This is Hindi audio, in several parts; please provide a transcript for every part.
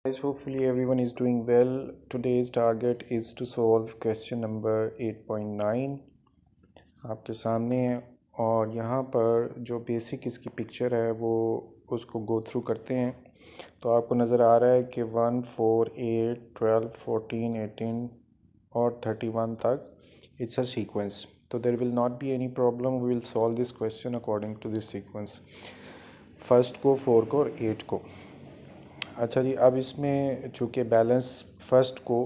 Guys, hopefully everyone is doing well. Today's target is to solve question number 8.9 आपके सामने है। और यहाँ पर जो बेसिक इसकी पिक्चर है वो उसको गो थ्रू करते हैं। तो आपको नज़र आ रहा है कि 1, 4, 8, 12, 14, 18 और 31 तक इट्स अ सीक्वेंस। तो there will not be any problem, we will solve this question according to this sequence. First को, 4 को और 8 को। अच्छा जी, अब इसमें चूँकि बैलेंस फर्स्ट को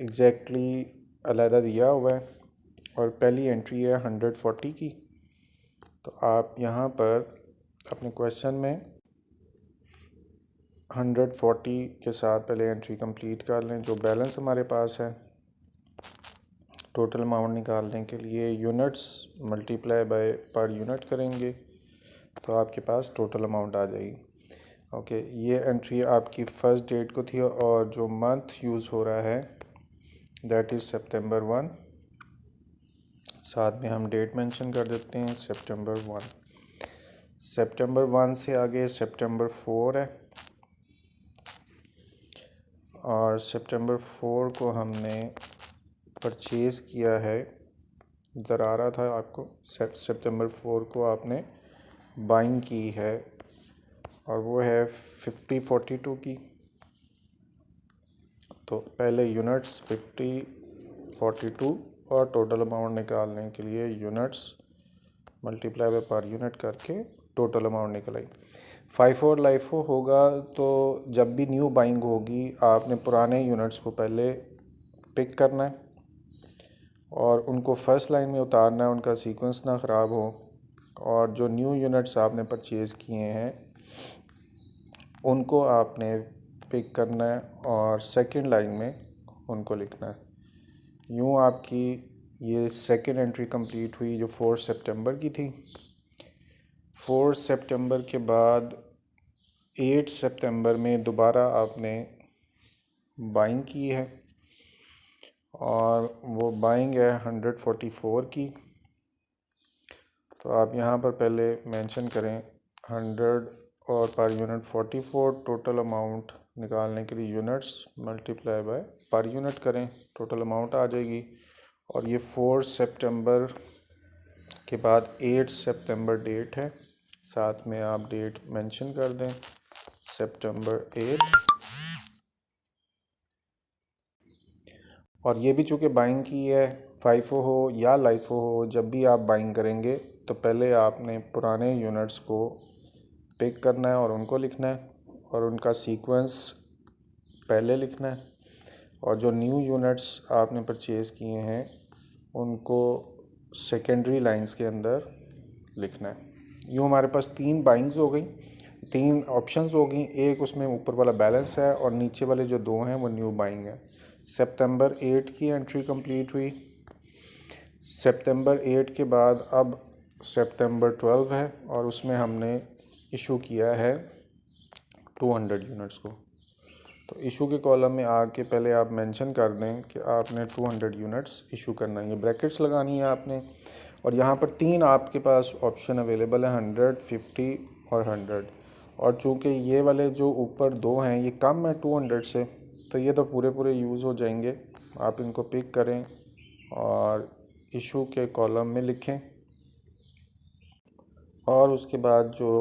एग्जैक्टली अलहदा दिया हुआ है और पहली एंट्री है 140 की, तो आप यहाँ पर अपने क्वेश्चन में 140 के साथ पहले एंट्री कंप्लीट कर लें। जो बैलेंस हमारे पास है टोटल अमाउंट निकालने के लिए units multiply by per unit करेंगे तो आपके पास टोटल अमाउंट आ जाएगी। ओके, ये एंट्री आपकी फ़र्स्ट डेट को थी और जो मंथ यूज़ हो रहा है दैट इज़ सितंबर 1। साथ में हम डेट मेंशन कर देते हैं सितंबर 1। सितंबर 1 से आगे सितंबर 4 है और सितंबर 4 को हमने परचेज़ किया है। इधर आ रहा था आपको, सितंबर 4 को आपने बाइंग की है और वो है 5042 की। तो पहले यूनिट्स 50, 42 और टोटल अमाउंट निकालने के लिए units multiply by per unit करके टोटल अमाउंट निकल आई। FIFO और LIFO होगा तो जब भी न्यू बाइंग होगी आपने पुराने यूनिट्स को पहले पिक करना है और उनको फर्स्ट लाइन में उतारना है, उनका सीक्वेंस ना ख़राब हो। और जो न्यू यूनिट्स आपने परचेज़ किए हैं उनको आपने पिक करना है और सेकंड लाइन में उनको लिखना है। यूँ आपकी ये सेकंड एंट्री कंप्लीट हुई जो 4 सितंबर की थी। 4 सितंबर के बाद 8 सितंबर में दोबारा आपने बाइंग की है और वो बाइंग है 144 की। तो आप यहाँ पर पहले मेंशन करें 100 और पर यूनिट 44। टोटल अमाउंट निकालने के लिए units multiply by per unit करें, टोटल अमाउंट आ जाएगी। और ये 4 सितंबर के बाद 8 सितंबर डेट है, साथ में आप डेट मेंशन कर दें सितंबर 8। और ये भी चूँकि बाइंग की है, FIFO हो या LIFO हो, जब भी आप बाइंग करेंगे तो पहले आपने पुराने यूनिट्स को पिक करना है और उनको लिखना है और उनका सीक्वेंस पहले लिखना है और जो न्यू यूनिट्स आपने परचेज़ किए हैं उनको सेकेंडरी लाइंस के अंदर लिखना है। यूँ हमारे पास 3 बाइंग्स हो गई, 3 ऑप्शंस हो गई। एक उसमें ऊपर वाला बैलेंस है और नीचे वाले जो 2 हैं वो न्यू बाइंग है। सितंबर 8 की एंट्री कंप्लीट हुई। सितंबर 8 के बाद अब सितंबर 12 है और उसमें हमने इशू किया है 200 यूनिट्स को। तो इशू के कॉलम में आके पहले आप मेंशन कर दें कि आपने 200 यूनिट्स इशू करना है। ये ब्रैकेट्स लगानी है आपने। और यहाँ पर 3 आपके पास ऑप्शन अवेलेबल है, 100, 50 और 100। और चूँकि ये वाले जो ऊपर 2 हैं ये कम है 200 से, तो ये तो पूरे पूरे यूज़ हो जाएंगे। आप इनको पिक करें और इशू के कॉलम में लिखें। और उसके बाद जो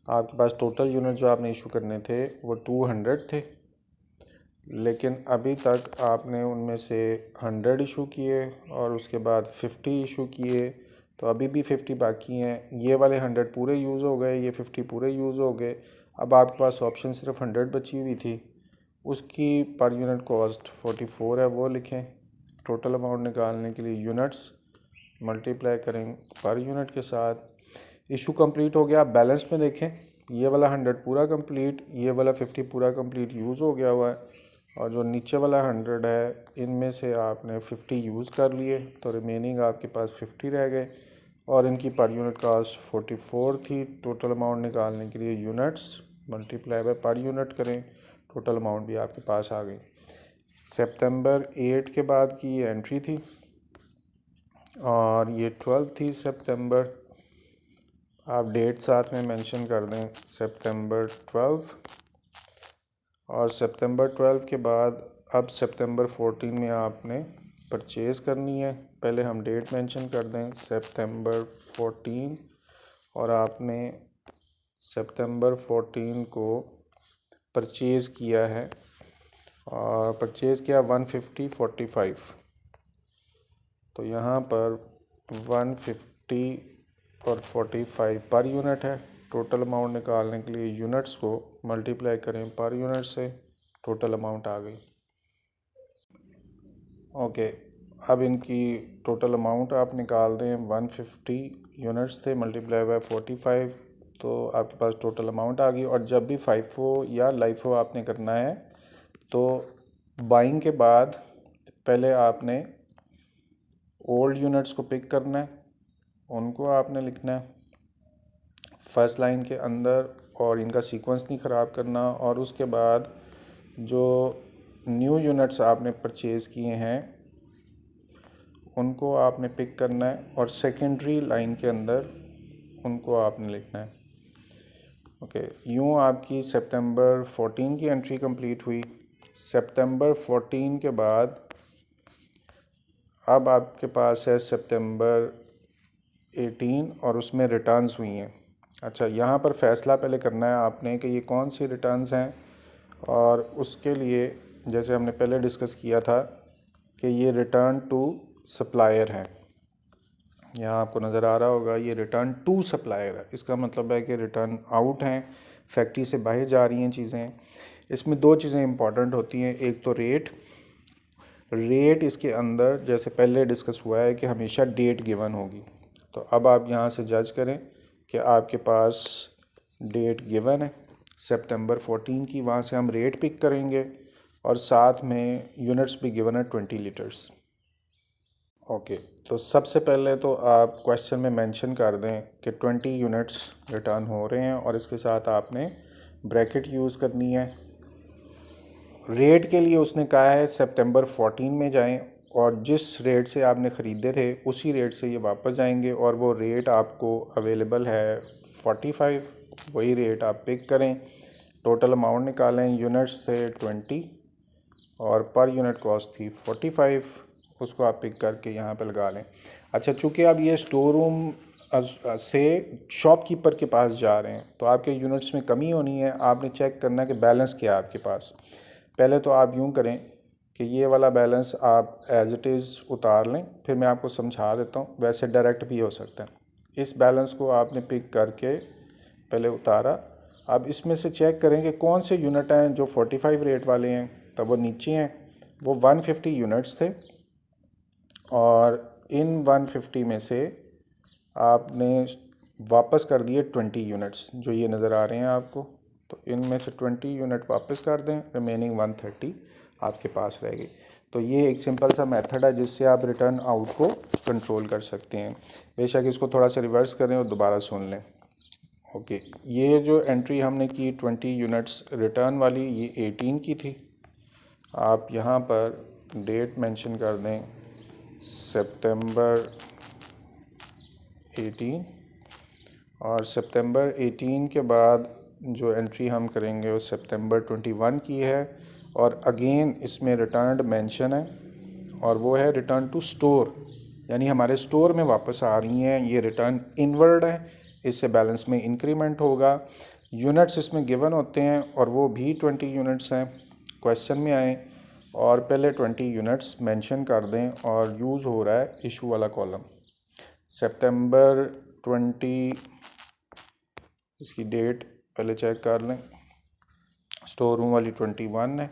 आपके पास टोटल यूनिट जो आपने इशू करने थे वो 200 थे, लेकिन अभी तक आपने उनमें से 100 इशू किए और उसके बाद 50 इशू किए, तो अभी भी 50 बाकी हैं। ये वाले 100 पूरे यूज़ हो गए, ये 50 पूरे यूज़ हो गए। अब आपके पास ऑप्शन सिर्फ 100 बची हुई थी, उसकी पर यूनिट कॉस्ट 44 है, वो लिखें। टोटल अमाउंट निकालने के लिए यूनिट्स मल्टीप्लाई करें पर यूनिट के साथ। इशू कंप्लीट हो गया। आप बैलेंस में देखें, ये वाला 100 पूरा कंप्लीट, ये वाला 50 पूरा कंप्लीट यूज़ हो गया हुआ है और जो नीचे वाला 100 है इनमें से आपने 50 यूज़ कर लिए, तो रिमेनिंग आपके पास 50 रह गए और इनकी पर यूनिट कास्ट 44 थी। टोटल अमाउंट निकालने के लिए units multiply by per unit करें, टोटल अमाउंट भी आपके पास आ गई। सितंबर 8 के बाद की ये एंट्री थी और ये 12 थी सितंबर। आप डेट साथ में मेंशन कर दें सितंबर 12। और सितंबर 12 के बाद अब सितंबर 14 में आपने परचेज़ करनी है। पहले हम डेट मेंशन कर दें सितंबर 14, और आपने सितंबर 14 को परचेज़ किया है और परचेज़ किया 150.45। तो यहाँ पर 150 और 45 पर यूनिट है। टोटल अमाउंट निकालने के लिए यूनिट्स को मल्टीप्लाई करें पर यूनिट से, टोटल अमाउंट आ गई। ओके, अब इनकी टोटल अमाउंट आप निकाल दें। 150 यूनिट्स थे मल्टीप्लाई बाय 45, तो आपके पास टोटल अमाउंट आ गई। और जब भी FIFO या LIFO आपने करना है तो बाइंग के बाद पहले आपने ओल्ड यूनिट्स को पिक करना है, उनको आपने लिखना है फर्स्ट लाइन के अंदर, और इनका सीक्वेंस नहीं ख़राब करना। और उसके बाद जो न्यू यूनिट्स आपने परचेज़ किए हैं उनको आपने पिक करना है और सेकेंडरी लाइन के अंदर उनको आपने लिखना है। ओके, यूँ आपकी सितंबर 14 की एंट्री कंप्लीट हुई। सितंबर 14 के बाद अब आपके पास है सितंबर 18 और उसमें रिटर्न्स हुई हैं। अच्छा, यहाँ पर फ़ैसला पहले करना है आपने कि ये कौन सी रिटर्न्स हैं, और उसके लिए जैसे हमने पहले डिस्कस किया था कि ये रिटर्न टू सप्लायर है। यहाँ आपको नज़र आ रहा होगा ये रिटर्न टू सप्लायर है। इसका मतलब है कि रिटर्न आउट हैं, फैक्ट्री से बाहर जा रही हैं चीज़ें। इसमें दो चीज़ें इंपॉर्टेंट होती हैं, एक तो रेट इसके अंदर जैसे पहले डिस्कस हुआ है कि हमेशा डेट गिवन होगी। तो अब आप यहाँ से जज करें कि आपके पास डेट गिवन है सितंबर 14 की, वहाँ से हम रेट पिक करेंगे और साथ में यूनिट्स भी गिवन है 20 लीटर्स। ओके, तो सबसे पहले तो आप क्वेश्चन में मेंशन कर दें कि 20 यूनिट्स रिटर्न हो रहे हैं, और इसके साथ आपने ब्रैकेट यूज़ करनी है। रेट के लिए उसने कहा है सितंबर 14 में जाएं, और जिस रेट से आपने ख़रीदे थे उसी रेट से ये वापस जाएंगे, और वो रेट आपको अवेलेबल है 45, वही रेट आप पिक करें। टोटल अमाउंट निकालें, यूनिट्स थे 20 और पर यूनिट कॉस्ट थी 45, उसको आप पिक करके यहाँ पे लगा लें। अच्छा, चूँकि आप ये स्टोर रूम से शॉपकीपर के पास जा रहे हैं तो आपके यूनिट्स में कमी होनी है। आपने चेक करना है कि बैलेंस क्या है आपके पास। पहले तो आप यूँ करें कि ये वाला बैलेंस आप एज इट इज़ उतार लें, फिर मैं आपको समझा देता हूँ, वैसे डायरेक्ट भी हो सकता है। इस बैलेंस को आपने पिक करके पहले उतारा। अब इसमें से चेक करें कि कौन से यूनिट हैं जो 45 रेट वाले हैं, तब वो नीचे हैं। वो 150 यूनिट्स थे, और इन 150 में से आपने वापस कर दिए 20 यूनिट्स जो ये नज़र आ रहे हैं आपको। तो इनमें से 20 यूनिट वापस कर दें, रिमेनिंग 130 आपके पास रह गई। तो ये एक सिंपल सा मेथड है जिससे आप रिटर्न आउट को कंट्रोल कर सकते हैं। बेशक इसको थोड़ा सा रिवर्स करें और दोबारा सुन लें। ओके, ये जो एंट्री हमने की 20 यूनिट्स रिटर्न वाली, ये 18 की थी। आप यहाँ पर डेट मेंशन कर दें सितंबर 18, और सितंबर 18 के बाद जो एंट्री हम करेंगे वो सितंबर 21 की है, और अगेन इसमें रिटर्न मेंशन है, और वो है रिटर्न टू स्टोर, यानी हमारे स्टोर में वापस आ रही हैं। ये रिटर्न इनवर्ड है, इससे बैलेंस में इंक्रीमेंट होगा। यूनिट्स इसमें गिवन होते हैं और वो भी 20 यूनिट्स हैं। क्वेश्चन में आए और पहले 20 यूनिट्स मेंशन कर दें, और यूज़ हो रहा है इशू वाला कॉलम। सितंबर 20, इसकी डेट पहले चेक कर लें। स्टोर रूम वाली 21 है,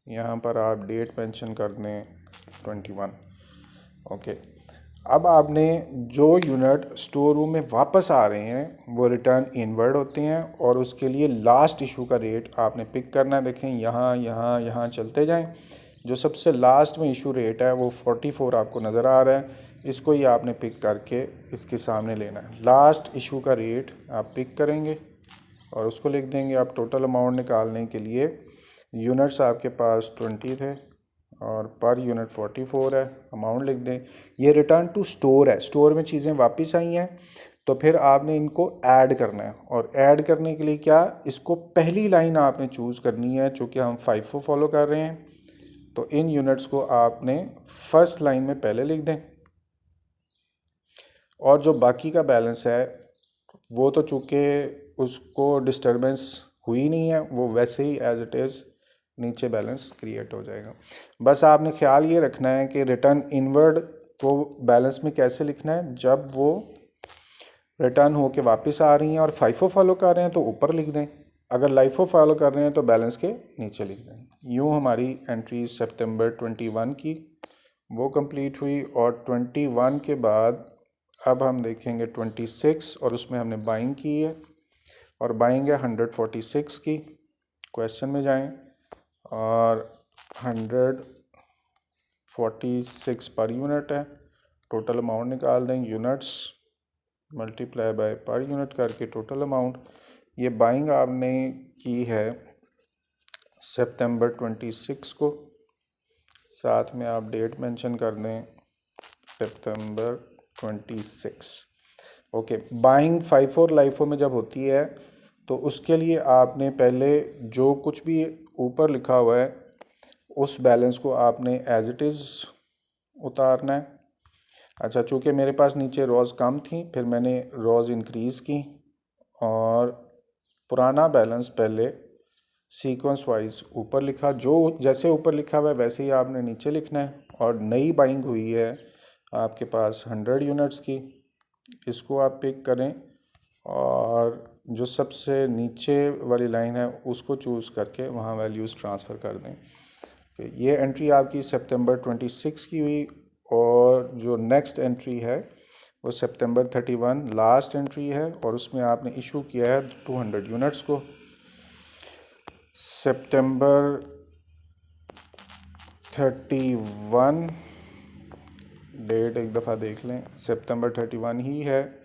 यहाँ पर आप डेट मेंशन कर दें 21। ओके, अब आपने जो यूनिट स्टोर रूम में वापस आ रहे हैं वो रिटर्न इनवर्ड होते हैं, और उसके लिए लास्ट इशू का रेट आपने पिक करना है। देखें यहाँ चलते जाएं। जो सबसे लास्ट में इशू रेट है वो 44 आपको नज़र आ रहा है, इसको ही आपने पिक करके इसके सामने लेना है। लास्ट इशू का रेट आप पिक करेंगे और उसको लिख देंगे। आप टोटल अमाउंट निकालने के लिए यूनिट्स आपके पास 20 थे और पर यूनिट 44 है, अमाउंट लिख दें। ये रिटर्न टू स्टोर है, स्टोर में चीज़ें वापस आई हैं। तो फिर आपने इनको ऐड करना है, और ऐड करने के लिए क्या, इसको पहली लाइन आपने चूज़ करनी है। चूँकि हम FIFO फॉलो कर रहे हैं तो इन यूनिट्स को आपने फर्स्ट लाइन में पहले लिख दें, और जो बाकी का बैलेंस है वो तो चूँकि उसको डिस्टरबेंस हुई नहीं है, वो वैसे ही एज इट इज़ नीचे बैलेंस क्रिएट हो जाएगा। बस आपने ख्याल ये रखना है कि रिटर्न इनवर्ड को बैलेंस में कैसे लिखना है, जब वो रिटर्न हो के वापस आ रही हैं और FIFO फॉलो कर रहे हैं तो ऊपर लिख दें, अगर LIFO फॉलो कर रहे हैं तो बैलेंस के नीचे लिख दें। यूँ हमारी एंट्री सितंबर 21 की वो कंप्लीट हुई, और 21 के बाद अब हम देखेंगे 26, और उसमें हमने बाइंग की है, और बाइंग है 146 की। क्वेश्चन में जाएं और 146 पर यूनिट है, टोटल अमाउंट निकाल दें, units multiply by per unit करके टोटल अमाउंट। ये बाइंग आपने की है सितंबर 26 को, साथ में आप डेट मेंशन कर दें सितंबर 26। ओके, बाइंग FIFO और LIFO में जब होती है तो उसके लिए आपने पहले जो कुछ भी ऊपर लिखा हुआ है उस बैलेंस को आपने एज इट इज़ उतारना है। अच्छा, चूँकि मेरे पास नीचे रोज़ कम थी, फिर मैंने रोज़ इंक्रीज़ की, और पुराना बैलेंस पहले सीक्वेंस वाइज ऊपर लिखा, जो जैसे ऊपर लिखा हुआ है वैसे ही आपने नीचे लिखना है। और नई बाइंग हुई है आपके पास 100 यूनिट्स की, इसको आप पिक करें और जो सबसे नीचे वाली लाइन है उसको चूज़ करके वहाँ वैल्यूज़ ट्रांसफ़र कर दें। ये एंट्री आपकी सितंबर 26 की हुई, और जो नेक्स्ट एंट्री है वो सितंबर 31 लास्ट एंट्री है, और उसमें आपने इशू किया है 200 यूनिट्स को। सितंबर 31 डेट एक दफ़ा देख लें, सितंबर 31 ही है,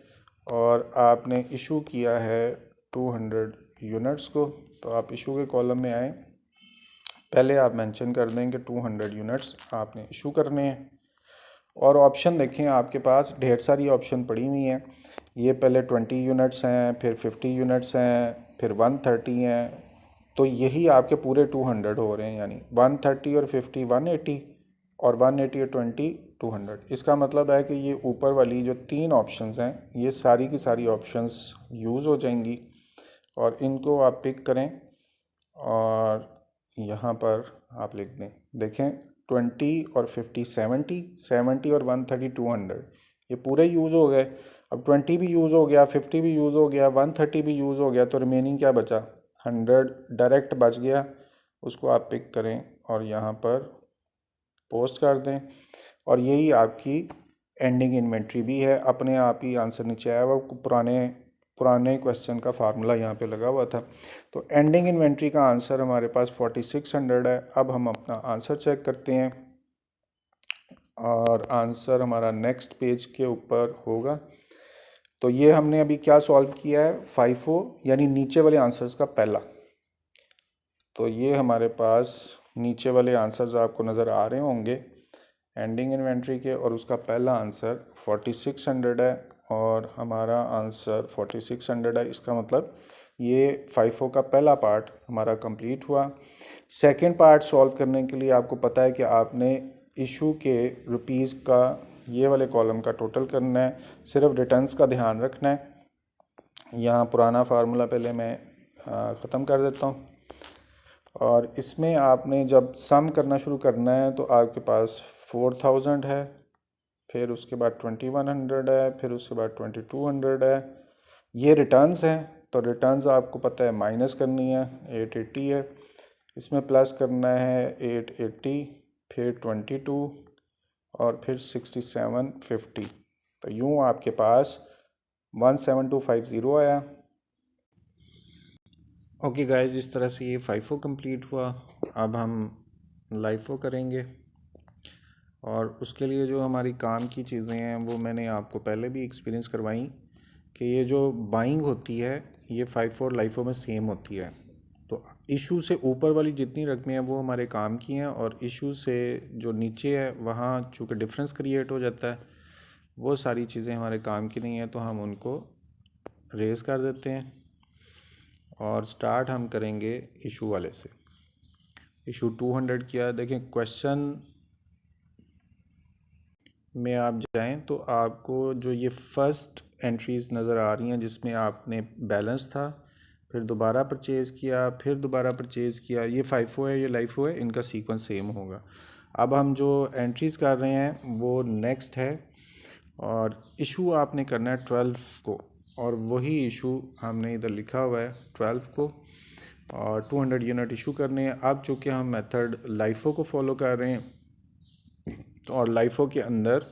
और आपने इशू किया है 200 यूनिट्स को। तो आप इशू के कॉलम में आएँ, पहले आप मेंशन कर दें कि 200 यूनिट्स आपने इशू करने हैं, और ऑप्शन देखें आपके पास ढेर सारी ऑप्शन पड़ी हुई हैं। ये पहले 20 यूनिट्स हैं, फिर 50 यूनिट्स हैं, फिर 130 हैं, तो यही आपके पूरे 200 हो रहे हैं, यानी 130 और 50 180, और 180 और 20 200। इसका मतलब है कि ये ऊपर वाली जो 3 ऑप्शंस हैं ये सारी की सारी ऑप्शंस यूज़ हो जाएंगी, और इनको आप पिक करें और यहाँ पर आप लिख दें। देखें 20 और 50 70, 70 और 130 200, ये पूरे यूज़ हो गए। अब 20 भी यूज़ हो गया, 50 भी यूज़ हो गया, 130 भी यूज़ हो गया, तो रिमेनिंग क्या बचा, 100 डायरेक्ट बच गया। उसको आप पिक करें और यहाँ पर पोस्ट कर दें, और यही आपकी एंडिंग इन्वेंट्री भी है। अपने आप ही आंसर नीचे आया हुआ, पुराने क्वेश्चन का फार्मूला यहाँ पे लगा हुआ था। तो एंडिंग इन्वेंट्री का आंसर हमारे पास 4600 है। अब हम अपना आंसर चेक करते हैं, और आंसर हमारा नेक्स्ट पेज के ऊपर होगा। तो ये हमने अभी क्या सॉल्व किया है, FIFO यानी नीचे वाले आंसर्स का पहला। तो ये हमारे पास नीचे वाले आंसर्स आपको नज़र आ रहे होंगे एंडिंग इन्वेंट्री के, और उसका पहला आंसर 4600 है, और हमारा आंसर 4600 है। इसका मतलब ये FIFO का पहला पार्ट हमारा कंप्लीट हुआ। सेकंड पार्ट सॉल्व करने के लिए आपको पता है कि आपने इशू के रुपीज़ का ये वाले कॉलम का टोटल करना है, सिर्फ रिटर्न्स का ध्यान रखना है। यहाँ पुराना फार्मूला पहले मैं ख़त्म कर देता हूँ, और इसमें आपने जब सम करना शुरू करना है तो आपके पास 4000 है, फिर उसके बाद 2100 है, फिर उसके बाद 2200 है। ये रिटर्न्स हैं, तो रिटर्न्स आपको पता है माइनस करनी है, 880 है, इसमें प्लस करना है 880, फिर 22, और फिर 6750। तो यूँ आपके पास 17250 आया। ओके गाइस, इस तरह से ये FIFO कंप्लीट हुआ। अब हम LIFO करेंगे, और उसके लिए जो हमारी काम की चीज़ें हैं वो मैंने आपको पहले भी एक्सपीरियंस करवाई कि ये जो बाइंग होती है ये FIFO और LIFO में सेम होती है। तो इशू से ऊपर वाली जितनी रकमें हैं वो हमारे काम की हैं, और इशू से जो नीचे है वहाँ चूँकि डिफरेंस क्रिएट हो जाता है, वो सारी चीज़ें हमारे काम की नहीं है, तो हम उनको रेज़ कर देते हैं और स्टार्ट हम करेंगे इशू वाले से। इशू 200 किया। देखें क्वेश्चन में आप जाएं तो आपको जो ये फ़र्स्ट एंट्रीज़ नज़र आ रही हैं जिसमें आपने बैलेंस था, फिर दोबारा परचेज़ किया, फिर दोबारा परचेज़ किया, ये FIFO है, ये LIFO है, इनका सीक्वेंस सेम होगा। अब हम जो एंट्रीज़ कर रहे हैं वो नेक्स्ट है और इशू आपने करना है 12 को, और वही इशू हमने इधर लिखा हुआ है 12 को, और 200 यूनिट इशू करने हैं। अब चूँकि हम मेथड LIFO को फॉलो कर रहे हैं तो और LIFO के अंदर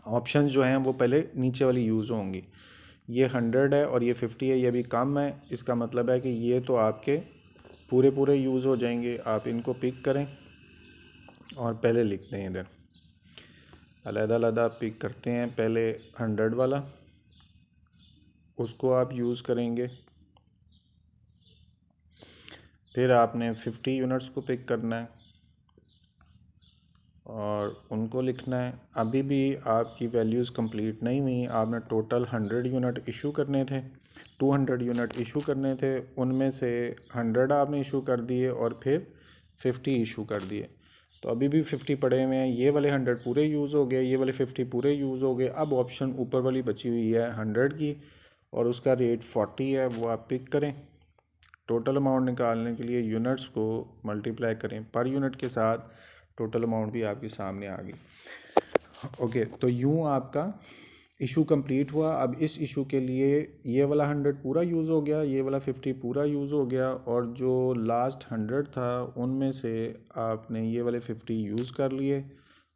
ऑप्शंस जो हैं वो पहले नीचे वाली यूज़ होंगी। ये 100 है और ये 50 है, ये भी कम है, इसका मतलब है कि ये तो आपके पूरे पूरे यूज़ हो जाएंगे। आप इनको पिक करें और पहले लिखते हैं इधर, अलग-अलग पिक करते हैं। पहले 100 वाला, उसको आप यूज़ करेंगे, फिर आपने 50 यूनिट्स को पिक करना है और उनको लिखना है। अभी भी आपकी वैल्यूज़ कंप्लीट नहीं हुई, आपने टोटल 100 यूनिट इशू करने थे, 200 यूनिट इशू करने थे, उनमें से 100 आपने इशू कर दिए और फिर 50 इशू कर दिए। तो अभी भी 50 पड़े हुए हैं, ये वाले 100 पूरे यूज़ हो गए, ये वाले 50 पूरे यूज़ हो गए। अब ऑप्शन ऊपर वाली बची हुई है 100 की और उसका रेट 40 है, वो आप पिक करें। टोटल अमाउंट निकालने के लिए यूनिट्स को मल्टीप्लाई करें पर यूनिट के साथ, टोटल अमाउंट भी आपके सामने आ गई। ओके, तो यूँ आपका इशू कंप्लीट हुआ। अब इस इशू के लिए ये वाला 100 पूरा यूज़ हो गया, ये वाला 50 पूरा यूज़ हो गया, और जो लास्ट 100 था उनमें से आपने ये वाले 50 यूज़ कर लिए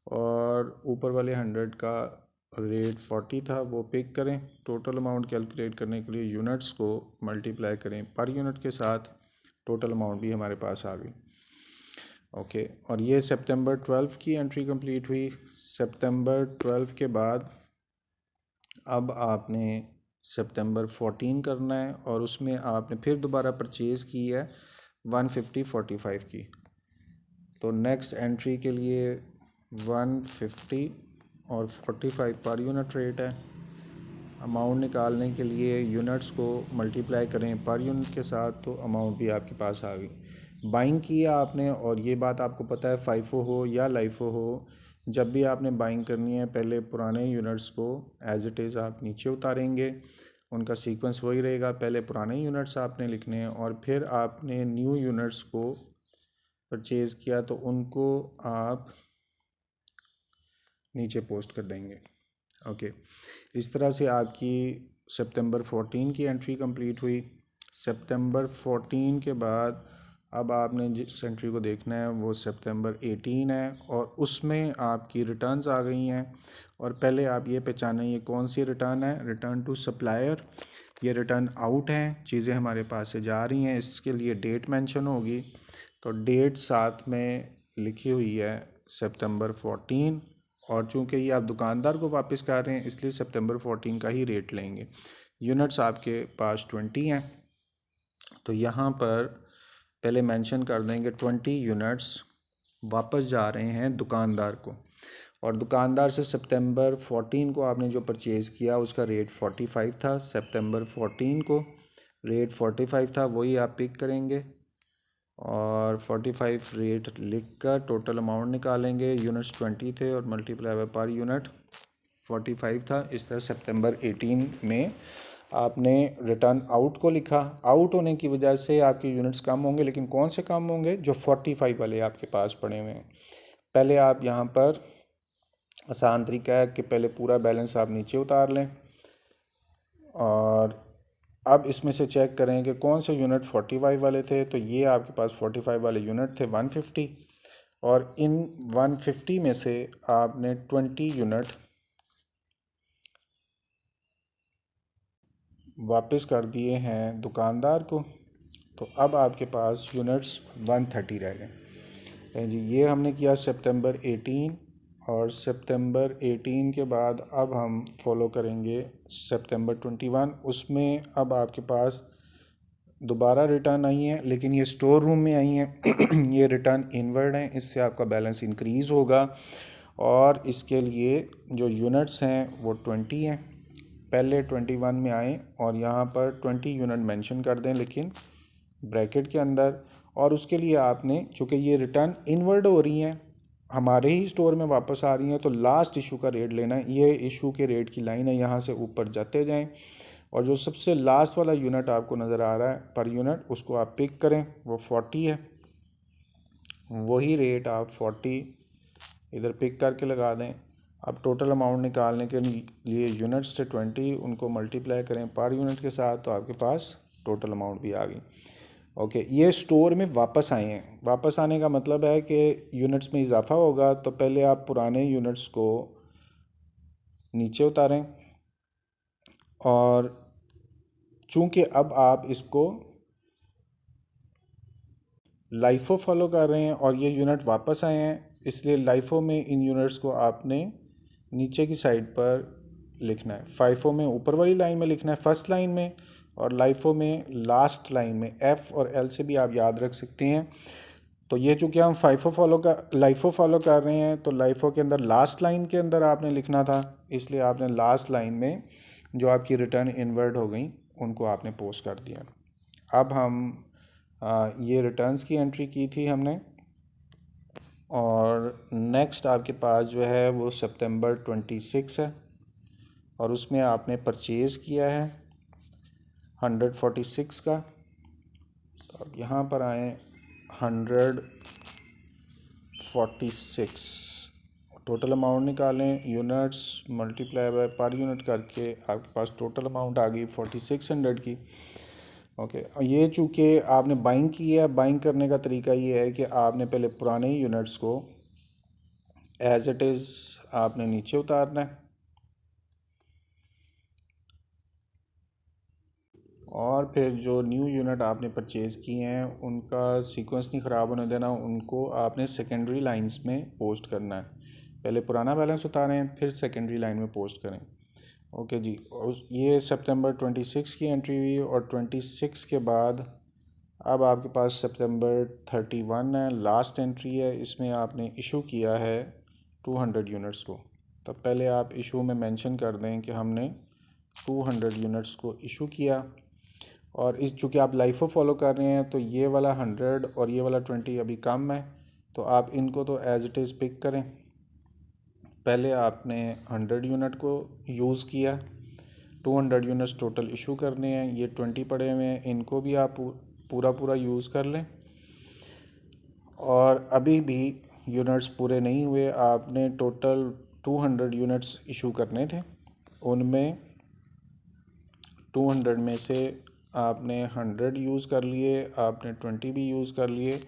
और ऊपर वाले 100 का रेट 40 था, वो पिक करें। टोटल अमाउंट कैलकुलेट करने के लिए यूनिट्स को मल्टीप्लाई करें पर यूनिट के साथ, टोटल अमाउंट भी हमारे पास आ गई। ओके, और ये सितंबर 12 की एंट्री कंप्लीट हुई। सितंबर 12 के बाद अब आपने सितंबर 14 करना है और उसमें आपने फिर दोबारा परचेज़ की है 150-45 की। तो नेक्स्ट एंट्री के लिए 150 और 45 पर यूनिट रेट है। अमाउंट निकालने के लिए यूनिट्स को मल्टीप्लाई करें पर यूनिट के साथ, तो अमाउंट भी आपके पास आ गई। बाइंग किया आपने, और ये बात आपको पता है FIFO हो या LIFO हो, जब भी आपने बाइंग करनी है पहले पुराने यूनिट्स को एज इट इज़ आप नीचे उतारेंगे, उनका सीक्वेंस वही रहेगा। पहले पुराने यूनिट्स आपने लिखने हैं और फिर आपने न्यू यूनिट्स को परचेज़ किया तो उनको आप नीचे पोस्ट कर देंगे। ओके, इस तरह से आपकी सितंबर 14 की एंट्री कंप्लीट हुई। सितंबर 14 के बाद अब आपने जिस एंट्री को देखना है वो सितंबर 18 है और उसमें आपकी रिटर्न्स आ गई हैं। और पहले आप ये पहचानें ये कौन सी रिटर्न है, रिटर्न टू सप्लायर। ये रिटर्न आउट हैं, चीज़ें हमारे पास से जा रही हैं, इसके लिए डेट मेंशन होगी। तो डेट साथ में लिखी हुई है सितंबर 14, और चूंकि ये आप दुकानदार को वापस कर रहे हैं इसलिए सितंबर 14 का ही रेट लेंगे। यूनिट्स आपके पास 20 हैं, तो यहाँ पर पहले मेंशन कर देंगे 20 यूनिट्स वापस जा रहे हैं दुकानदार को। और दुकानदार से सितंबर 14 को आपने जो परचेज़ किया उसका रेट 45 था। सितंबर 14 को रेट 45 था, वही आप पिक करेंगे और 45 रेट लिख कर टोटल अमाउंट निकालेंगे। यूनिट्स 20 थे और मल्टीप्लाई बाय पर यूनिट 45 था। इस तरह सितंबर 18 में आपने रिटर्न आउट को लिखा। आउट होने की वजह से आपके यूनिट्स कम होंगे, लेकिन कौन से कम होंगे, जो 45 वाले आपके पास पड़े हुए हैं। पहले आप यहाँ पर आसान तरीका है कि पहले पूरा बैलेंस आप नीचे उतार लें और अब इसमें से चेक करें कि कौन से यूनिट 45 वाले थे। तो ये आपके पास 45 वाले यूनिट थे 150, और इन 150 में से आपने 20 यूनिट वापस कर दिए हैं दुकानदार को। तो अब आपके पास यूनिट्स 130 रह गए जी। ये हमने किया सितंबर 18, और सितंबर 18 के बाद अब हम फॉलो करेंगे सितंबर 21। उसमें अब आपके पास दोबारा रिटर्न आई हैं, लेकिन ये स्टोर रूम में आई हैं ये रिटर्न इनवर्ड हैं, इससे आपका बैलेंस इंक्रीज़ होगा और इसके लिए जो यूनिट्स हैं वो 20 हैं। पहले 21 में आए और यहाँ पर 20 यूनिट मेंशन कर दें लेकिन ब्रैकेट के अंदर। और उसके लिए आपने, चूँकि ये रिटर्न इनवर्ड हो रही हैं, हमारे ही स्टोर में वापस आ रही हैं, तो लास्ट इशू का रेट लेना है। ये इशू के रेट की लाइन है, यहाँ से ऊपर जाते जाएं और जो सबसे लास्ट वाला यूनिट आपको नज़र आ रहा है पर यूनिट, उसको आप पिक करें, वो 40 है। वही रेट आप 40 इधर पिक करके लगा दें। अब टोटल अमाउंट निकालने के लिए यूनिट्स से 20 उनको मल्टीप्लाई करें पर यूनिट के साथ, तो आपके पास टोटल अमाउंट भी आ गई। ओके, ये स्टोर में वापस आए हैं। वापस आने का मतलब है कि यूनिट्स में इजाफा होगा, तो पहले आप पुराने यूनिट्स को नीचे उतारें और चूँकि अब आप इसको लाइफो फॉलो कर रहे हैं और ये यूनिट वापस आए हैं, इसलिए लाइफो में इन यूनिट्स को आपने नीचे की साइड पर लिखना है। फाइफो में ऊपर वाली लाइन में लिखना है फर्स्ट लाइन में, और लाइफो में लास्ट लाइन में। एफ़ और एल से भी आप याद रख सकते हैं। तो ये चूँकि हम लाइफो फॉलो कर रहे हैं, तो लाइफो के अंदर लास्ट लाइन के अंदर आपने लिखना था, इसलिए आपने लास्ट लाइन में जो आपकी रिटर्न इनवर्ड हो गई उनको आपने पोस्ट कर दिया। अब हम ये रिटर्न्स की एंट्री की थी हमने, और नेक्स्ट आपके पास जो है वो सितंबर 26 है और उसमें आपने परचेज़ किया है 146 का। तो अब यहाँ पर आए 146, टोटल अमाउंट निकालें, units multiply by per unit करके आपके पास टोटल अमाउंट आ गई 4600 की। ओके, ये चूँकि आपने बाइंग की है, बाइंग करने का तरीका ये है कि आपने पहले पुराने यूनिट्स को एज इट इज़ आपने नीचे उतारना है और फिर जो न्यू यूनिट आपने परचेज़ किए हैं उनका सीक्वेंस नहीं ख़राब होने देना, उनको आपने सेकेंडरी लाइंस में पोस्ट करना है। पहले पुराना बैलेंस उतारें, फिर सेकेंडरी लाइन में पोस्ट करें। ओके जी, ये सितंबर 26 की एंट्री हुई और 26 के बाद अब आपके पास सितंबर 31 है, लास्ट एंट्री है। इसमें आपने इशू किया है 200 यूनिट्स को। तब पहले आप इशू में मेंशन कर दें कि हमने 200 यूनिट्स को इशू किया। और इस चूँकि आप लाइफो फॉलो कर रहे हैं, तो ये वाला 100 और ये वाला 20 अभी कम है, तो आप इनको तो एज इट इज़ पिक करें। पहले आपने 100 यूनिट को यूज़ किया, 200 यूनिट्स टोटल इशू करने हैं। ये 20 पड़े हुए हैं, इनको भी आप पूरा यूज़ कर लें। और अभी भी यूनिट्स पूरे नहीं हुए, आपने टोटल 200 यूनिट्स इशू करने थे। उनमें 200 में से आपने 100 यूज़ कर लिए, आपने 20 भी यूज़ कर लिए।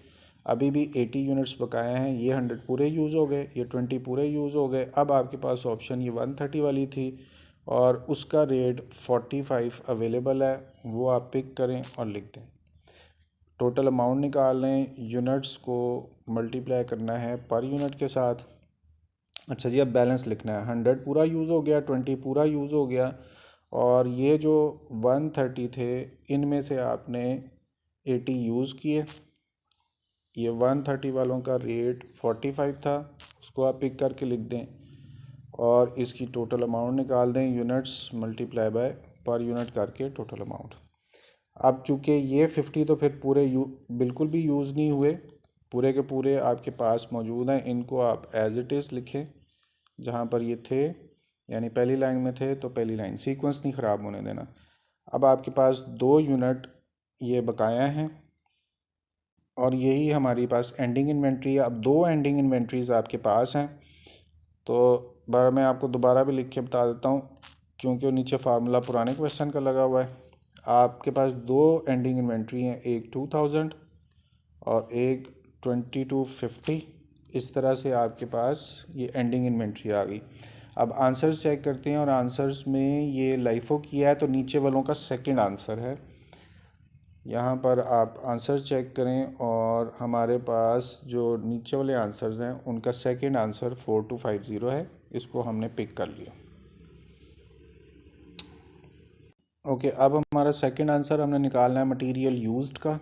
अभी भी 80 यूनिट्स बकाया हैं। ये 100 पूरे यूज़ हो गए, ये 20 पूरे यूज़ हो गए। अब आपके पास ऑप्शन ये 130 वाली थी और उसका रेट 45 अवेलेबल है, वो आप पिक करें और लिख दें। टोटल अमाउंट निकाल लें, यूनिट्स को मल्टीप्लाई करना है पर यूनिट के साथ। अच्छा जी, अब बैलेंस लिखना है। 100 पूरा यूज़ हो गया, 20 पूरा यूज़ हो गया, और ये जो 130 थे इनमें से आपने 80 यूज़ किए। ये 130 वालों का रेट 45 था, उसको आप पिक करके लिख दें और इसकी टोटल अमाउंट निकाल दें, units multiply by per unit करके टोटल अमाउंट। अब चूँकि ये 50 तो फिर पूरे बिल्कुल भी यूज़ नहीं हुए, पूरे के पूरे आपके पास मौजूद हैं। इनको आप एज इट इज़ लिखें जहाँ पर ये थे, यानी पहली लाइन में थे तो पहली लाइन, सीक्वेंस नहीं ख़राब होने देना। अब आपके पास 2 यूनिट ये बकाया हैं और यही हमारे पास एंडिंग इन्वेंट्री है। अब 2 एंडिंग इन्वेंट्रीज़ आपके पास हैं, तो मैं आपको दोबारा भी लिख के बता देता हूँ क्योंकि नीचे फार्मूला पुराने क्वेश्चन का लगा हुआ है। आपके पास 2 एंडिंग इन्वेंट्री हैं, एक 2000 और एक 2250। इस तरह से आपके पास ये एंडिंग इन्वेंट्री आ गई। अब आंसर्स चेक करते हैं और आंसर्स में ये लाइफो किया है तो नीचे वालों का सेकंड आंसर है। यहाँ पर आप आंसर चेक करें और हमारे पास जो नीचे वाले आंसर्स हैं उनका सेकंड आंसर 4250 है, इसको हमने पिक कर लिया। ओके, अब हमारा सेकंड आंसर हमने निकालना है मटेरियल यूज्ड का,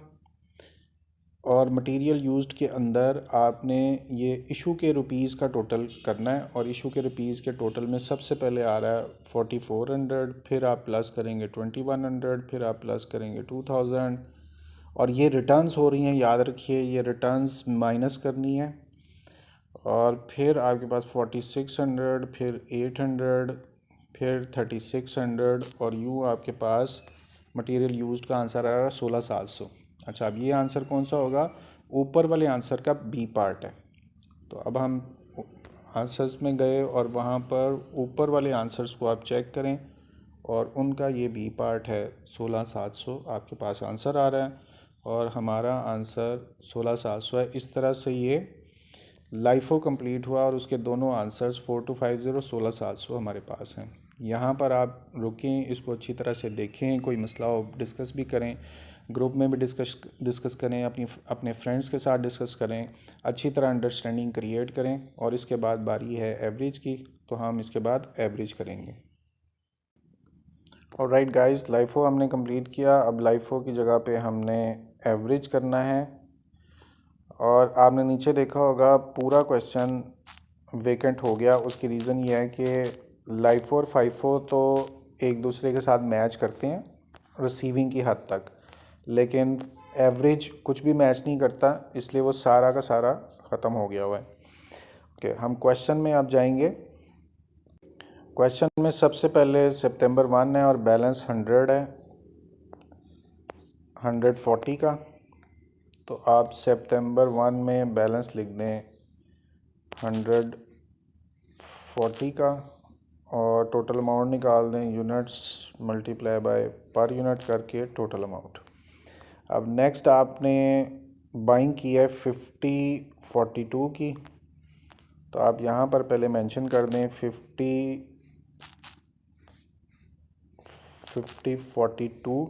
और मटेरियल यूज्ड के अंदर आपने ये इशू के रुपीज़ का टोटल करना है, और इशू के रुपीज़ के टोटल में सबसे पहले आ रहा है 4400, फिर आप प्लस करेंगे 2100, फिर आप प्लस करेंगे 2000, और ये रिटर्न्स हो रही हैं, याद रखिए ये रिटर्न्स माइनस करनी है। और फिर आपके पास 4600, फिर 800, फिर 3600, और यूँ आपके पास मटेरियल यूज्ड का आंसर आ रहा है 16700। अच्छा, अब ये आंसर कौन सा होगा? ऊपर वाले आंसर का बी पार्ट है। तो अब हम आंसर्स में गए और वहाँ पर ऊपर वाले आंसर्स को आप चेक करें, और उनका ये बी पार्ट है 16700 आपके पास आंसर आ रहा है, और हमारा आंसर 16700 है। इस तरह से ये लाइफो कंप्लीट हुआ, और उसके दोनों आंसर्स 4250 16700 हमारे पास हैं। यहाँ पर आप रुकें, इसको अच्छी तरह से देखें, कोई मसला हो डिस्कस भी करें, ग्रुप में भी डिस्कस करें, अपने फ्रेंड्स के साथ डिस्कस करें, अच्छी तरह अंडरस्टैंडिंग क्रिएट करें। और इसके बाद बारी है एवरेज की, तो हम इसके बाद एवरेज करेंगे। और राइट गाइस, लाइफो हमने कंप्लीट किया। अब लाइफो की जगह पे हमने एवरेज करना है। और आपने नीचे देखा होगा पूरा क्वेश्चन वेकेंट हो गया। उसकी रीज़न ये है कि लाइफो और फाइफो तो एक दूसरे के साथ मैच करते हैं रिसीविंग की हद तक, लेकिन एवरेज कुछ भी मैच नहीं करता, इसलिए वो सारा का सारा ख़त्म हो गया हुआ है। ओके, हम क्वेश्चन में अब जाएंगे। क्वेश्चन में सबसे पहले सितंबर 1 है और बैलेंस 100 है, 140 का। तो आप सितंबर 1 में बैलेंस लिख दें 140 का, और टोटल अमाउंट निकाल दें units multiply by per unit करके टोटल अमाउंट। अब नेक्स्ट आपने बाइंग की है 5042 की, तो आप यहाँ पर पहले मेंशन कर दें 5042।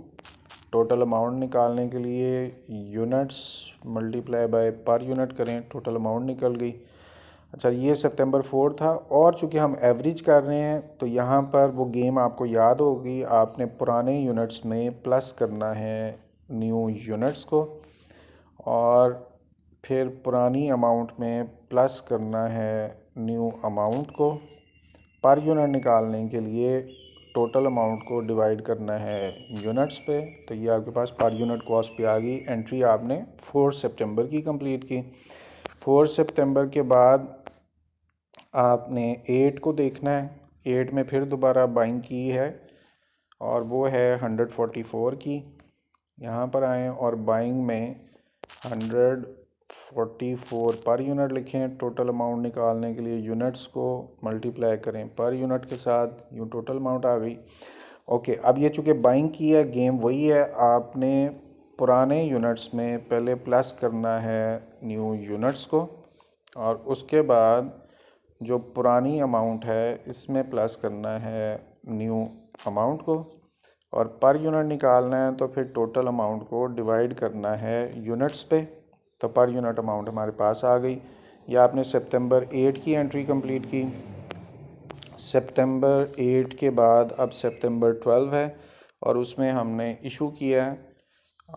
टोटल अमाउंट निकालने के लिए units multiply by per unit करें, टोटल अमाउंट निकल गई। अच्छा, ये सितंबर 4 था, और चूँकि हम एवरेज कर रहे हैं तो यहाँ पर वो गेम आपको याद होगी, आपने पुराने यूनिट्स में प्लस करना है न्यू यूनिट्स को, और फिर पुरानी अमाउंट में प्लस करना है न्यू अमाउंट को। पर यूनिट निकालने के लिए टोटल अमाउंट को डिवाइड करना है यूनिट्स पे। तो ये आपके पास पर यूनिट कॉस्ट पे आ गई। एंट्री आपने 4 सितंबर की कंप्लीट की। 4 सितंबर के बाद आपने 8 को देखना है। 8 में फिर दोबारा बाइंग की है, और वो है 144 की। यहाँ पर आएँ और बाइंग में 144 पर यूनिट लिखें। टोटल अमाउंट निकालने के लिए यूनिट्स को मल्टीप्लाई करें पर यूनिट के साथ, यूँ टोटल अमाउंट आ गई। ओके, अब ये चूँकि बाइंग की है, गेम वही है, आपने पुराने यूनिट्स में पहले प्लस करना है न्यू यूनिट्स को, और उसके बाद जो पुरानी अमाउंट है इसमें प्लस करना है न्यू अमाउंट को, और पर यूनिट निकालना है तो फिर टोटल अमाउंट को डिवाइड करना है यूनिट्स पे। तो पर यूनिट अमाउंट हमारे पास आ गई। या आपने सितंबर 8 की एंट्री कंप्लीट की। सितंबर 8 के बाद अब सितंबर 12 है, और उसमें हमने इशू किया है,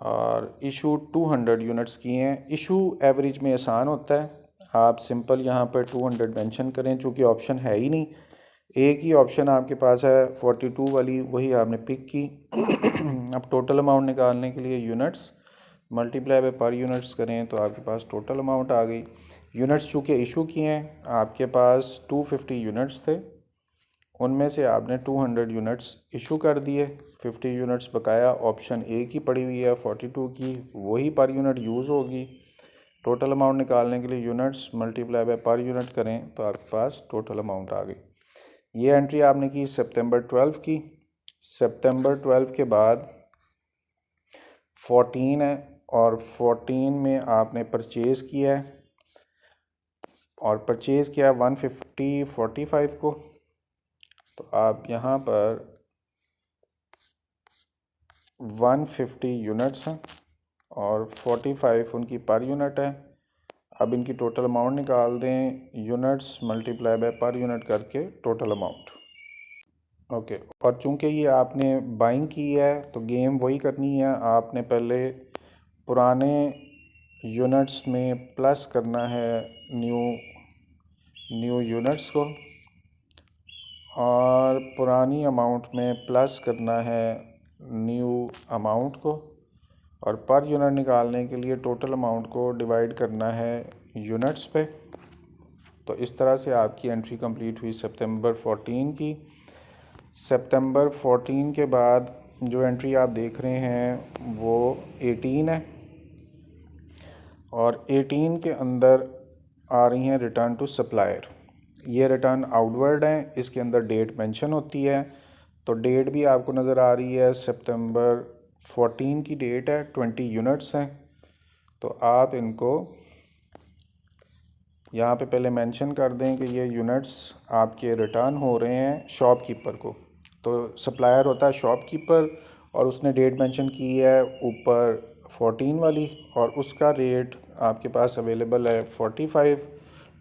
और इशू 200 यूनिट्स किए हैं। इशू एवरेज में आसान होता है, आप सिंपल यहाँ पर 200 मेंशन करें, चूँकि ऑप्शन है ही नहीं, एक ही ऑप्शन आपके पास है 42 वाली, वही आपने पिक की। अब टोटल अमाउंट निकालने के लिए यूनिट्स मल्टीप्लाई बाय पर यूनिट्स करें, तो आपके पास टोटल अमाउंट आ गई। यूनिट्स चूँकि इशू किए हैं, आपके पास 250 यूनिट्स थे, उनमें से आपने 200 यूनिट्स इशू कर दिए, 50 यूनिट्स बकाया ऑप्शन ए की पड़ी हुई है 42 की, वही पर यूनिट यूज़ होगी। टोटल अमाउंट निकालने के लिए units multiply by per unit करें, तो आपके पास टोटल अमाउंट आ गई। ये एंट्री आपने की सितंबर 12 की। सितंबर 12 के बाद 14 है, और 14 में आपने परचेज़ किया है, और परचेज़ किया 150/45 को। तो आप यहाँ पर 150 यूनिट्स हैं, और 45 उनकी पर यूनिट है। अब इनकी टोटल अमाउंट निकाल दें, units multiply by per unit करके टोटल अमाउंट। ओके, और चूंकि ये आपने बाइंग की है तो गेम वही करनी है, आपने पहले पुराने यूनिट्स में प्लस करना है न्यू यूनिट्स को, और पुरानी अमाउंट में प्लस करना है न्यू अमाउंट को, और पर यूनिट निकालने के लिए टोटल अमाउंट को डिवाइड करना है यूनिट्स पे। तो इस तरह से आपकी एंट्री कंप्लीट हुई सितंबर 14 की। सितंबर 14 के बाद जो एंट्री आप देख रहे हैं वो 18 है, और 18 के अंदर आ रही हैं रिटर्न टू सप्लायर। ये रिटर्न आउटवर्ड हैं, इसके अंदर डेट मेंशन होती है। तो डेट भी आपको नज़र आ रही है, सितंबर 14 की डेट है, 20 यूनिट्स हैं। तो आप इनको यहाँ पे पहले मेंशन कर दें कि ये यूनिट्स आपके रिटर्न हो रहे हैं शॉपकीपर को। तो सप्लायर होता है शॉपकीपर, और उसने डेट मेंशन की है ऊपर 14 वाली, और उसका रेट आपके पास अवेलेबल है 45।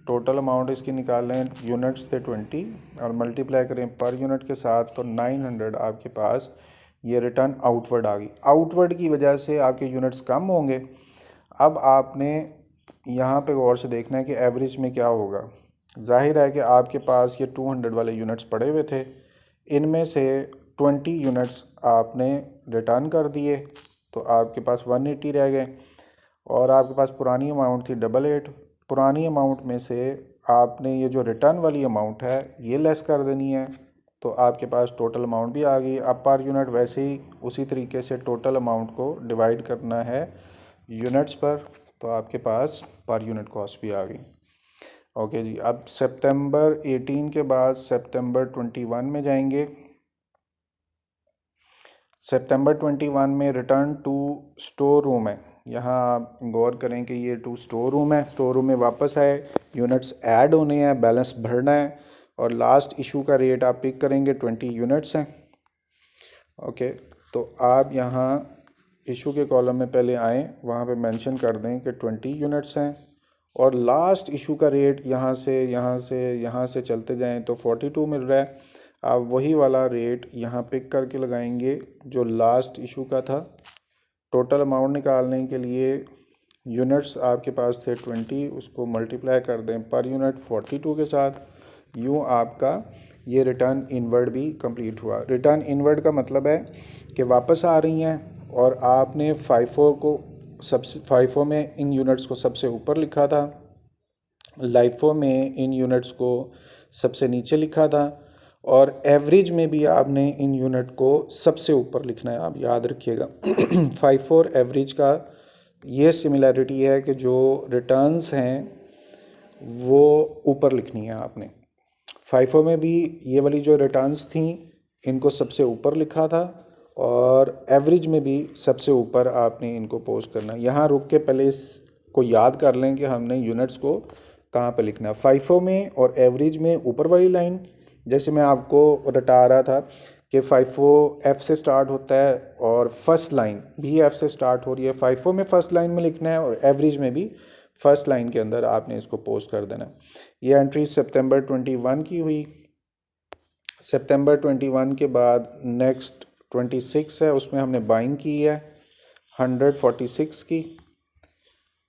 टोटल अमाउंट इसकी निकाल लें, यूनिट्स थे 20 और मल्टीप्लाई करें पर यूनिट के साथ, तो 900 आपके पास ये रिटर्न आउटवर्ड आ गई। आउटवर्ड की वजह से आपके यूनिट्स कम होंगे। अब आपने यहाँ पे गौर से देखना है कि एवरेज में क्या होगा। जाहिर है कि आपके पास ये 200 वाले यूनिट्स पड़े हुए थे, इनमें से 20 यूनिट्स आपने रिटर्न कर दिए, तो आपके पास 180 रह गए, और आपके पास पुरानी अमाउंट थी 88। पुरानी अमाउंट में से आपने ये जो रिटर्न वाली अमाउंट है ये लेस कर देनी है, तो आपके पास टोटल अमाउंट भी आ गई। अब पर यूनिट वैसे ही उसी तरीके से टोटल अमाउंट को डिवाइड करना है यूनिट्स पर, तो आपके पास पर यूनिट कॉस्ट भी आ गई। ओके जी, अब सितंबर 18 के बाद सितंबर 21 में जाएंगे। सितंबर 21 में रिटर्न टू स्टोर रूम है। यहाँ आप गौर करें कि ये टू स्टोर रूम है। स्टोर रूम में वापस आए, यूनिट्स ऐड होने हैं, बैलेंस भरना है, और लास्ट इशू का रेट आप पिक करेंगे, 20 यूनिट्स हैं। ओके, तो आप यहाँ इशू के कॉलम में पहले आएँ, वहाँ पे मेंशन कर दें कि 20 यूनिट्स हैं, और लास्ट इशू का रेट यहाँ से चलते जाएं तो 42 मिल रहा है। आप वही वाला रेट यहाँ पिक करके लगाएंगे जो लास्ट इशू का था। टोटल अमाउंट निकालने के लिए यूनिट्स आपके पास थे 20, उसको मल्टीप्लाई कर दें पर यूनिट 42 के साथ। यूँ आपका ये रिटर्न इनवर्ड भी कंप्लीट हुआ। रिटर्न इनवर्ड का मतलब है कि वापस आ रही हैं, और आपने फाइफो में इन यूनिट्स को सबसे ऊपर लिखा था, लाइफो में इन यूनिट्स को सबसे नीचे लिखा था, और एवरेज में भी आपने इन यूनिट को सबसे ऊपर लिखना है। आप याद रखिएगा फाइफो और एवरेज का ये सिमिलैरिटी है कि जो रिटर्न्स हैं वो ऊपर लिखनी है आपने। फाइफो में भी ये वाली जो रिटर्न्स थी इनको सबसे ऊपर लिखा था, और एवरेज में भी सबसे ऊपर आपने इनको पोस्ट करना है। यहाँ रुक के पहले इसको याद कर लें कि हमने यूनिट्स को कहाँ पे लिखना है। फाइफो में और एवरेज में ऊपर वाली लाइन, जैसे मैं आपको रटा रहा था कि फाइफो एफ से स्टार्ट होता है और फर्स्ट लाइन भी एफ से स्टार्ट हो रही है। फाइफो में फर्स्ट लाइन में लिखना है, और एवरेज में भी फर्स्ट लाइन के अंदर आपने इसको पोस्ट कर देना। ये एंट्री सितंबर 21 की हुई। सितंबर 21 के बाद नेक्स्ट 26 है, उसमें हमने बाइंग की है 146 की।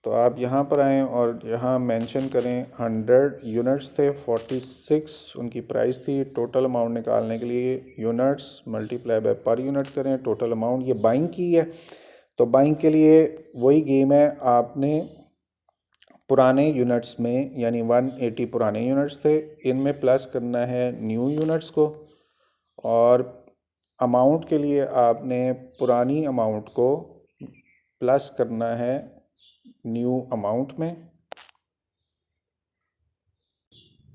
तो आप यहाँ पर आएँ और यहाँ मेंशन करें 100 यूनिट्स थे, 46 उनकी प्राइस थी। टोटल अमाउंट निकालने के लिए units multiply by per unit करें, टोटल अमाउंट ये बाइंग की है। तो बाइंग के लिए वही गेम है, आपने पुराने यूनिट्स में यानी 180 पुराने यूनिट्स थे, इनमें प्लस करना है न्यू यूनिट्स को, और अमाउंट के लिए आपने पुरानी अमाउंट को प्लस करना है न्यू अमाउंट में,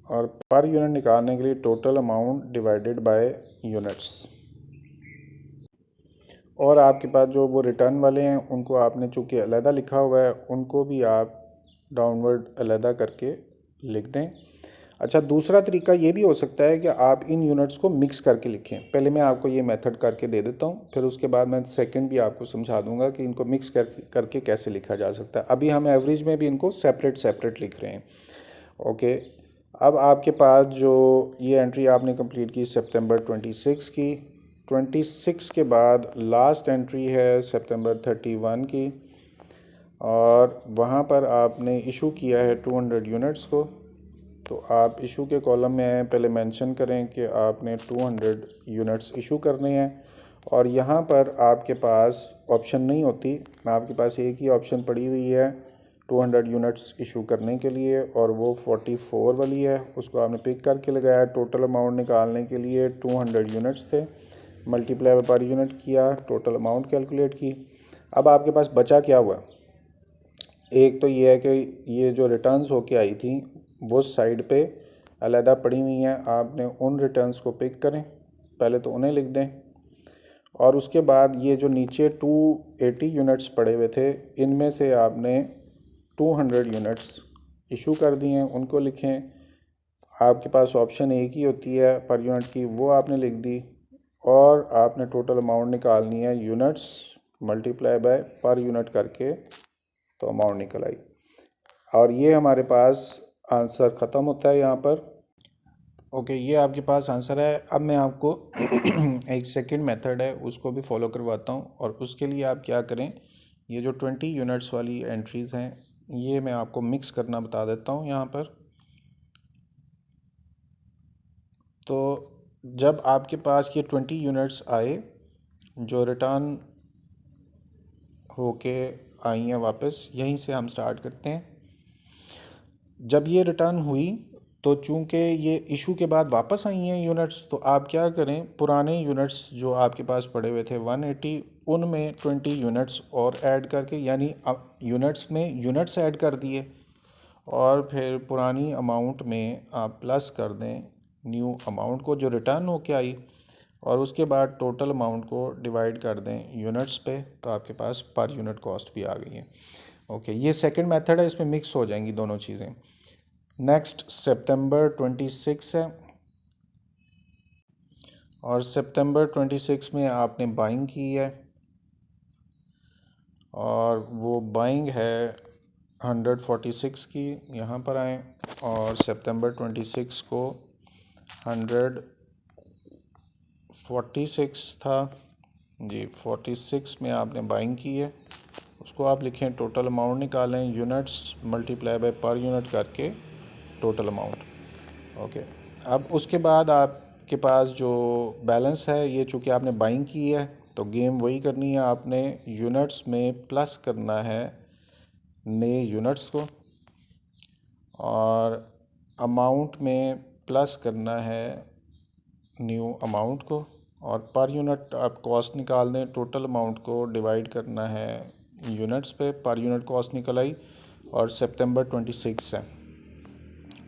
और पर यूनिट निकालने के लिए total amount divided by units. और आपके पास जो वो रिटर्न वाले हैं उनको आपने चूँकि अलहदा लिखा हुआ है, उनको भी आप डाउनवर्ड अलहदा करके लिख दें। अच्छा, दूसरा तरीका ये भी हो सकता है कि आप इन यूनिट्स को मिक्स करके लिखें। पहले मैं आपको ये मेथड करके दे देता हूँ, फिर उसके बाद मैं सेकंड भी आपको समझा दूंगा कि इनको मिक्स करके कैसे लिखा जा सकता है। अभी हम एवरेज में भी इनको सेपरेट लिख रहे हैं। ओके, अब आपके पास जो ये एंट्री आपने कंप्लीट की सितंबर 26 की, 26 के बाद लास्ट एंट्री है सितंबर 31 की। और वहाँ पर आपने इशू किया है 200 यूनिट्स को, तो आप इशू के कॉलम में आए, पहले मेंशन करें कि आपने 200 यूनिट्स इशू करने हैं। और यहाँ पर आपके पास ऑप्शन नहीं होती, आपके पास एक ही ऑप्शन पड़ी हुई है 200 यूनिट्स इशू करने के लिए, और वो 44 वाली है, उसको आपने पिक करके लगाया। टोटल अमाउंट निकालने के लिए 200 यूनिट्स थे, मल्टीप्लाई पर यूनिट किया, टोटल अमाउंट कैलकुलेट की। अब आपके पास बचा क्या हुआ, एक तो ये है कि ये जो रिटर्न्स होके आई थी वो साइड पे अलहदा पड़ी हुई हैं, आपने उन रिटर्न्स को पिक करें, पहले तो उन्हें लिख दें। और उसके बाद ये जो नीचे 280 यूनिट्स पड़े हुए थे, इनमें से आपने 200 यूनिट्स इशू कर दिए हैं, उनको लिखें। आपके पास ऑप्शन एक ही होती है पर यूनिट की, वो आपने लिख दी। और आपने टोटल अमाउंट निकालनी है units multiply by per unit करके, तो अमाउंट निकल आई। और ये हमारे पास आंसर ख़त्म होता है यहाँ पर। ओके, ये आपके पास आंसर है। अब मैं आपको एक सेकंड मेथड है उसको भी फॉलो करवाता हूँ, और उसके लिए आप क्या करें, ये जो 20 यूनिट्स वाली एंट्रीज़ हैं ये मैं आपको मिक्स करना बता देता हूँ यहाँ पर। तो जब आपके पास ये 20 यूनिट्स आए जो रिटर्न होके आई हैं वापस, यहीं से हम स्टार्ट करते हैं। जब ये रिटर्न हुई तो चूंकि ये इशू के बाद वापस आई हैं यूनिट्स, तो आप क्या करें, पुराने यूनिट्स जो आपके पास पड़े हुए थे 180, उनमें 20 यूनिट्स और ऐड करके, यानी यूनिट्स में यूनिट्स ऐड कर दिए, और फिर पुरानी अमाउंट में आप प्लस कर दें न्यू अमाउंट को जो रिटर्न होके आई, और उसके बाद टोटल अमाउंट को डिवाइड कर दें यूनिट्स पे, तो आपके पास पर यूनिट कॉस्ट भी आ गई है। ओके, ये सेकंड मेथड है, इसमें मिक्स हो जाएंगी दोनों चीज़ें। नेक्स्ट सितंबर 26 है, और सितंबर 26 में आपने बाइंग की है, और वो बाइंग है 146 की। यहाँ पर आएँ, और सितंबर 26 को 146 था जी, 46 में आपने बाइंग की है, उसको आप लिखें, टोटल अमाउंट निकालें, units multiply by per unit करके टोटल अमाउंट। ओके, अब उसके बाद आपके पास जो बैलेंस है, ये चूँकि आपने बाइंग की है तो गेम वही करनी है, आपने यूनिट्स में प्लस करना है नए यूनिट्स को, और अमाउंट में प्लस करना है न्यू अमाउंट को, और पर यूनिट आप कॉस्ट निकाल दें, टोटल अमाउंट को डिवाइड करना है यूनिट्स पे, पर यूनिट कॉस्ट निकल आई, और सितंबर 26 है।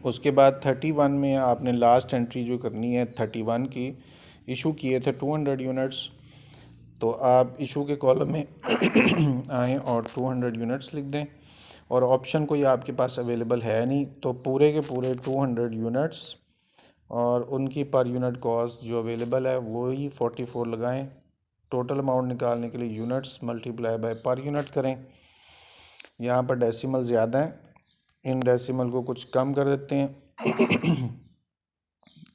उसके बाद 31 में आपने लास्ट एंट्री जो करनी है 31 की, इशू किए थे 200 यूनिट्स, तो आप इशू के कॉलम में आएँ और 200 यूनिट्स लिख दें, और ऑप्शन कोई आपके पास अवेलेबल है नहीं, तो पूरे के पूरे 200 यूनिट्स और उनकी पर यूनिट कॉस्ट जो अवेलेबल है वो ही 44 लगाएं। टोटल अमाउंट निकालने के लिए units multiply by per unit करें। यहाँ पर डेसिमल ज़्यादा हैं, इन डेसिमल को कुछ कम कर देते हैं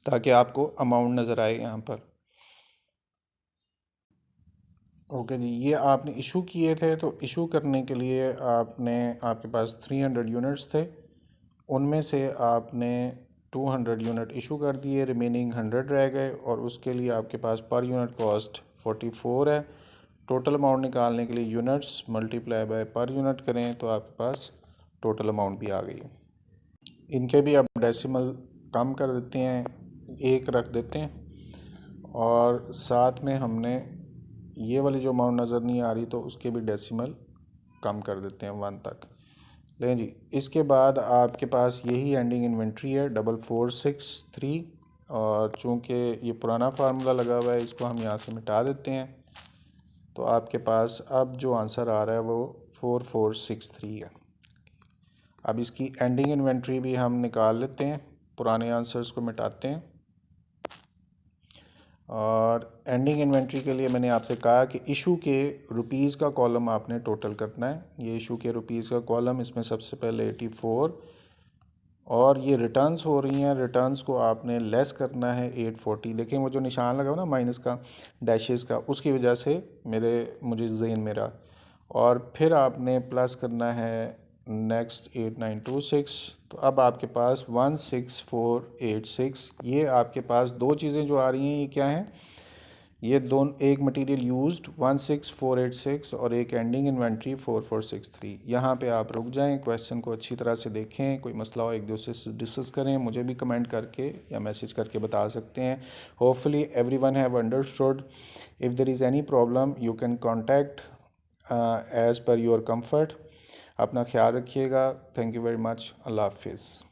ताकि आपको अमाउंट नज़र आए यहाँ पर। ओके जी, ये आपने इशू किए थे, तो इशू करने के लिए आपके पास 300 यूनिट्स थे, उनमें से आपने 200 यूनिट इशू कर दिए, रिमेनिंग 100 रह गए, और उसके लिए आपके पास पर यूनिट कॉस्ट 44 है। टोटल अमाउंट निकालने के लिए units multiply by per unit करें, तो आपके पास टोटल अमाउंट भी आ गई है। इनके भी अब डेसिमल कम कर देते हैं, एक रख देते हैं, और साथ में हमने ये वाली जो अमाउंट नज़र नहीं आ रही तो उसके भी डेसिमल कम कर देते हैं 1 तक। लें जी, इसके बाद आपके पास यही एंडिंग इन्वेंट्री है 4463, और चूँकि ये पुराना फार्मूला लगा हुआ है इसको हम यहाँ से मिटा देते हैं, तो आपके पास अब जो आंसर आ रहा है वो 4463 है। अब इसकी एंडिंग इन्वेंट्री भी हम निकाल लेते हैं, पुराने आंसर्स को मिटाते हैं, और एंडिंग इन्वेंट्री के लिए मैंने आपसे कहा कि इशू के रुपीज़ का कॉलम आपने टोटल करना है। ये इशू के रुपीज़ का कॉलम, इसमें सबसे पहले 84, और ये रिटर्न्स हो रही हैं, रिटर्न्स को आपने लेस करना है 840। देखें वो जो निशान लगा हुआ ना माइनस का, डैशेस का, उसकी वजह से मुझे ज़हन में रहा। और फिर आपने प्लस करना है नेक्स्ट 8926। तो अब आपके पास 16486, ये आपके पास दो चीज़ें जो आ रही हैं ये क्या हैं, ये दोनों, एक मटेरियल यूज्ड 16486 और एक एंडिंग इन्वेंट्री 4463। यहाँ पे आप रुक जाएं, क्वेश्चन को अच्छी तरह से देखें, कोई मसला हो एक दूसरे से डिस्कस करें, मुझे भी कमेंट करके या मैसेज करके बता सकते हैं। Hopefully everyone have understood. If there is any problem you can contact as per your comfort. अपना ख्याल रखिएगा। Thank you very much. अल्लाह हाफिज़।